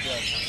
11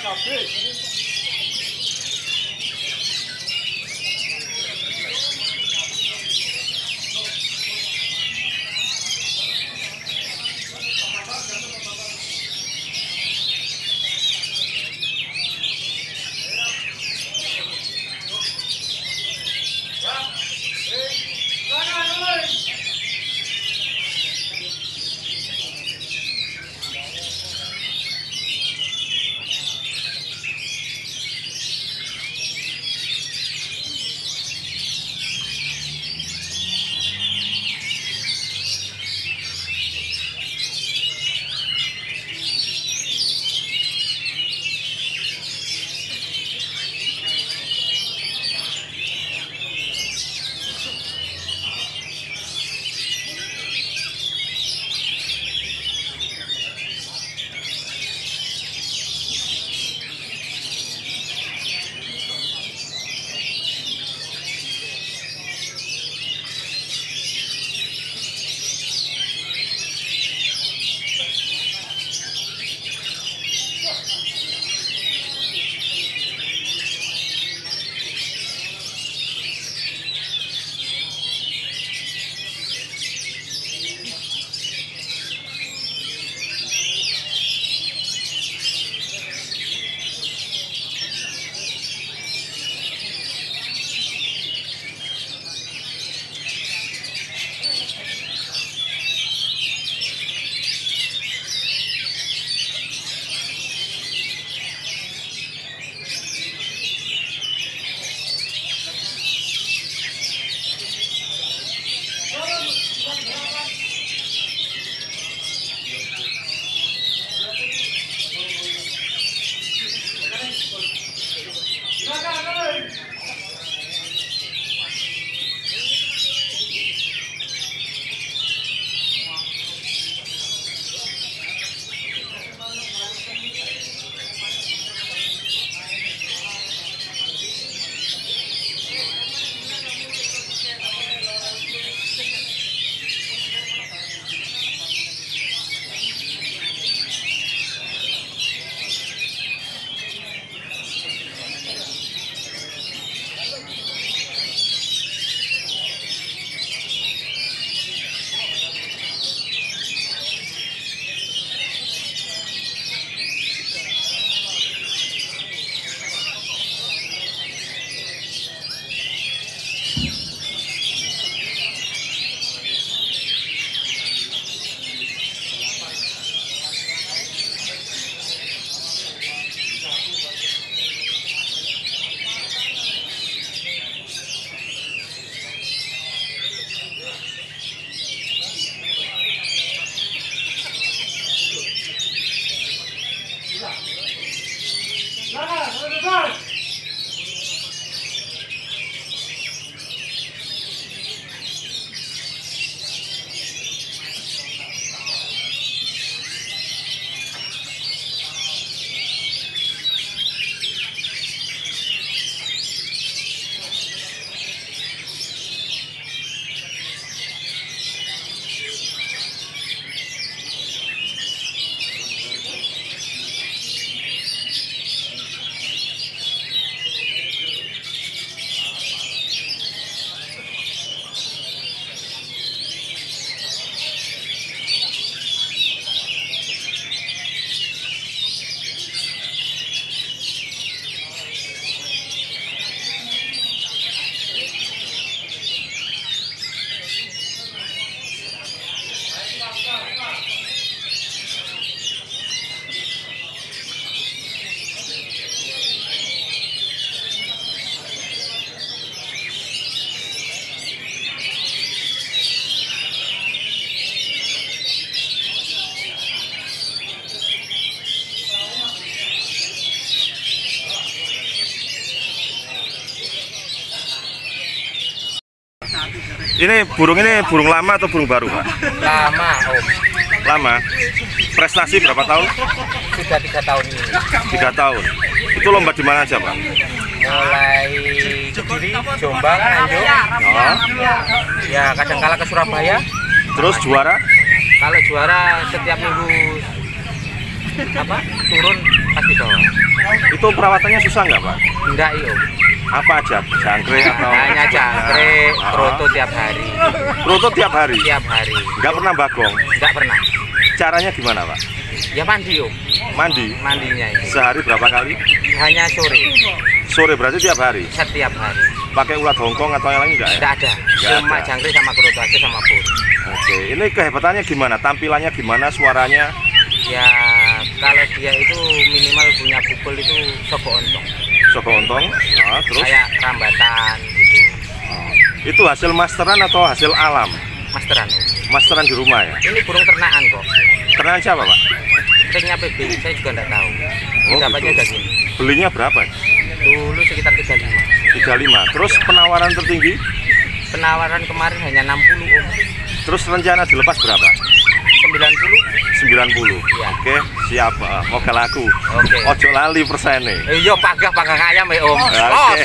habis. Ini burung lama atau burung baru, Pak? Lama, Om. Lama. Prestasi berapa tahun? Sudah 3 tahun ini. 3 tahun. Itu lomba di mana aja, Pak? Mulai Kediri, Jombang, Nganjuk. Oh. Ya, kadang-kala ke Surabaya. Terus juara? Kalau juara setiap minggu turun pasti bawa. Itu perawatannya susah nggak, Pak? Enggak, Om. Apa aja? Jangkrik atau? Hanya jangkrik, kroto tiap hari. Kroto tiap hari? Tiap hari. Nggak pernah bagong? Enggak pernah. Caranya gimana, Pak? Ya mandi, Om. Mandi? Mandinya itu. Sehari berapa kali? Hanya sore. Sore berarti tiap hari? Setiap hari. Pakai ulat hongkong atau yang lain nggak ya? Enggak ada. Cuma ada. jangkrik sama kroto aja sama pur. Oke, ini kehebatannya gimana? Tampilannya gimana? Suaranya? Ya, kalau dia itu minimal punya pukul itu soko ontong. Soko ontong? Nah, terus? Kayak rambatan gitu. Itu hasil masteran atau hasil alam? Masteran. Masteran di rumah ya? Ini burung ternakan kok. Ternakan siapa, Pak? Ringnya PB, saya juga enggak tahu. Oh, Dapatnya gitu. udah gini. Belinya berapa? Dulu sekitar 35. 35. Terus penawaran tertinggi? Penawaran kemarin hanya 60, Om. Terus rencana dilepas berapa? 90. 90. Iya. Oke, siap. Moga laku. Oke. Ojo lali persennya. Iya, pagah ayam ya, Om. Oke. Los.